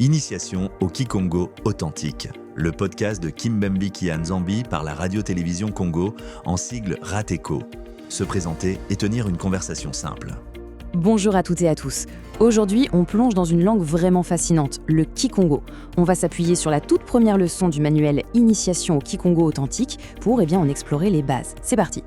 Initiation au Kikongo authentique, le podcast de Kimbembe Kianzambi par la radio-télévision Congo, en sigle RATECO. Se présenter et tenir une conversation simple. Bonjour à toutes et à tous. Aujourd'hui, on plonge dans une langue vraiment fascinante, le Kikongo. On va s'appuyer sur la toute première leçon du manuel Initiation au Kikongo authentique pour en explorer les bases. C'est parti.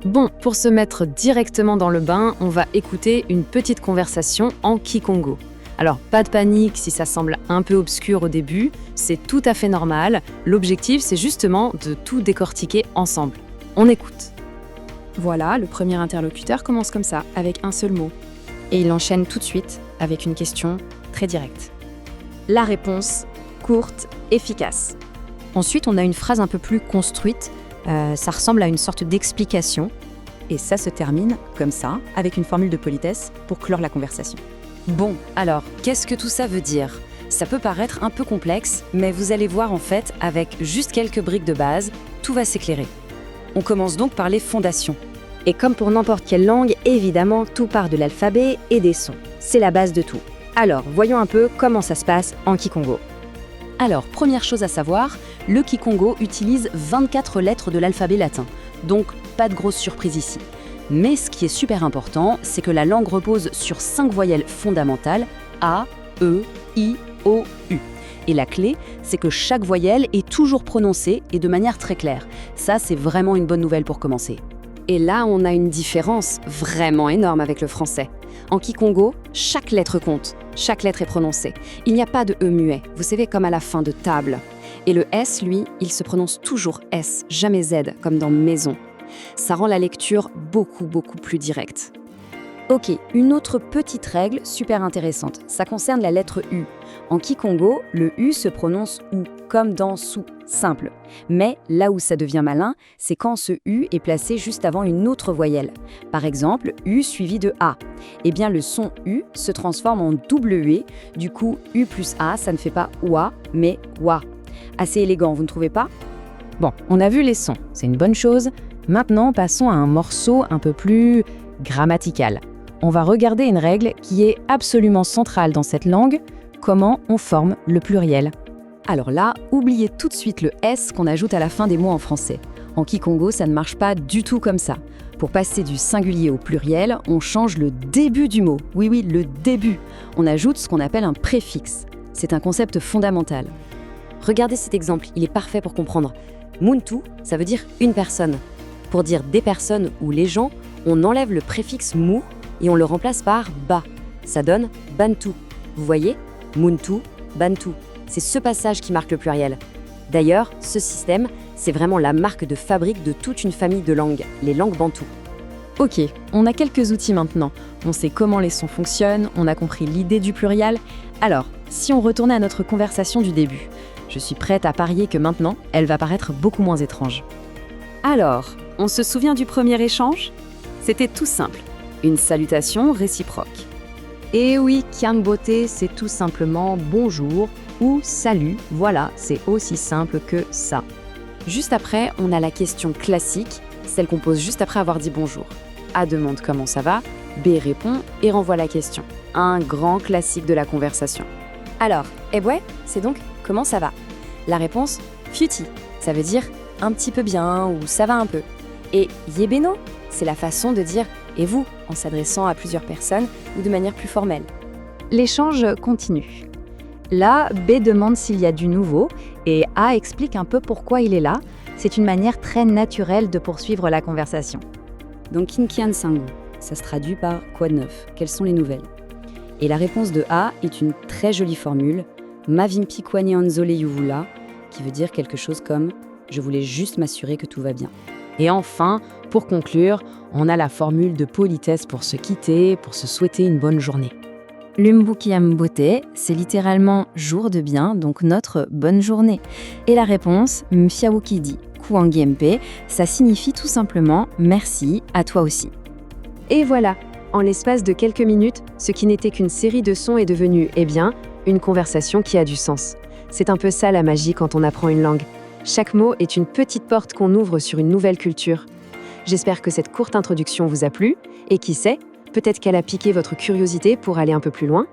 Bon, pour se mettre directement dans le bain, on va écouter une petite conversation en Kikongo. Alors, pas de panique si ça semble un peu obscur au début, c'est tout à fait normal. L'objectif, c'est justement de tout décortiquer ensemble. On écoute. Voilà, le premier interlocuteur commence comme ça, avec un seul mot. Et il enchaîne tout de suite avec une question très directe. La réponse, courte, efficace. Ensuite, on a une phrase un peu plus construite. Ça ressemble à une sorte d'explication. Et ça se termine comme ça, avec une formule de politesse pour clore la conversation. Bon, alors, qu'est-ce que tout ça veut dire ? Ça peut paraître un peu complexe, mais vous allez voir en fait, avec juste quelques briques de base, tout va s'éclairer. On commence donc par les fondations. Et comme pour n'importe quelle langue, évidemment, tout part de l'alphabet et des sons. C'est la base de tout. Alors, voyons un peu comment ça se passe en Kikongo. Alors, première chose à savoir, le Kikongo utilise 24 lettres de l'alphabet latin. Donc, pas de grosse surprise ici. Mais ce qui est super important, c'est que la langue repose sur 5 voyelles fondamentales, A, E, I, O, U. Et la clé, c'est que chaque voyelle est toujours prononcée et de manière très claire. Ça, c'est vraiment une bonne nouvelle pour commencer. Et là, on a une différence vraiment énorme avec le français. En Kikongo, chaque lettre compte, chaque lettre est prononcée. Il n'y a pas de E muet, vous savez, comme à la fin de table. Et le S, lui, il se prononce toujours S, jamais Z, comme dans maison. Ça rend la lecture beaucoup plus directe. Ok, une autre petite règle super intéressante, ça concerne la lettre U. En Kikongo, le U se prononce OU, comme dans sou, simple. Mais là où ça devient malin, c'est quand ce U est placé juste avant une autre voyelle. Par exemple, U suivi de A. Eh bien, le son U se transforme en double UE, du coup, U plus A, ça ne fait pas OUA, mais OUA. Assez élégant, vous ne trouvez pas ? Bon, on a vu les sons, c'est une bonne chose. Maintenant, passons à un morceau un peu plus grammatical. On va regarder une règle qui est absolument centrale dans cette langue, comment on forme le pluriel. Alors là, oubliez tout de suite le S qu'on ajoute à la fin des mots en français. En Kikongo, ça ne marche pas du tout comme ça. Pour passer du singulier au pluriel, on change le début du mot. Oui, le début. On ajoute ce qu'on appelle un préfixe. C'est un concept fondamental. Regardez cet exemple, il est parfait pour comprendre. Muntu, ça veut dire une personne. Pour dire des personnes ou les gens, on enlève le préfixe mu et on le remplace par ba. Ça donne bantu. Vous voyez ? Muntu, bantu. C'est ce passage qui marque le pluriel. D'ailleurs, ce système, c'est vraiment la marque de fabrique de toute une famille de langues, les langues bantoues. Ok, on a quelques outils maintenant. On sait comment les sons fonctionnent, on a compris l'idée du pluriel. Alors, si on retournait à notre conversation du début, je suis prête à parier que maintenant, elle va paraître beaucoup moins étrange. Alors, on se souvient du premier échange ? C'était tout simple, une salutation réciproque. Et oui, Kiambote, c'est tout simplement bonjour ou salut, voilà, c'est aussi simple que ça. Juste après, on a la question classique, celle qu'on pose juste après avoir dit bonjour. A demande comment ça va, B répond et renvoie la question. Un grand classique de la conversation. Alors, c'est donc comment ça va ? La réponse, Futi, ça veut dire un petit peu bien ou ça va un peu. Et Yebeno, c'est la façon de dire « et vous » en s'adressant à plusieurs personnes ou de manière plus formelle. L'échange continue. Là, B demande s'il y a du nouveau et A explique un peu pourquoi il est là. C'est une manière très naturelle de poursuivre la conversation. Donc Kinkian Sangu, ça se traduit par « quoi de neuf ? Quelles sont les nouvelles ?» Et la réponse de A est une très jolie formule « Mavimpi Kwane Anzole Yuvula » qui veut dire quelque chose comme « je voulais juste m'assurer que tout va bien ». Et enfin, pour conclure, on a la formule de politesse pour se quitter, pour se souhaiter une bonne journée. Lumbukiambote, c'est littéralement « jour de bien », donc notre bonne journée. Et la réponse, Mfiawukidi Kuangiempe, ça signifie tout simplement « merci, à toi aussi ». Et voilà, en l'espace de quelques minutes, ce qui n'était qu'une série de sons est devenu, une conversation qui a du sens. C'est un peu ça la magie quand on apprend une langue. Chaque mot est une petite porte qu'on ouvre sur une nouvelle culture. J'espère que cette courte introduction vous a plu, et qui sait, peut-être qu'elle a piqué votre curiosité pour aller un peu plus loin.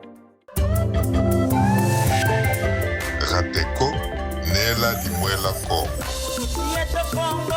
Nela di Muela Ko. Yeto Kongo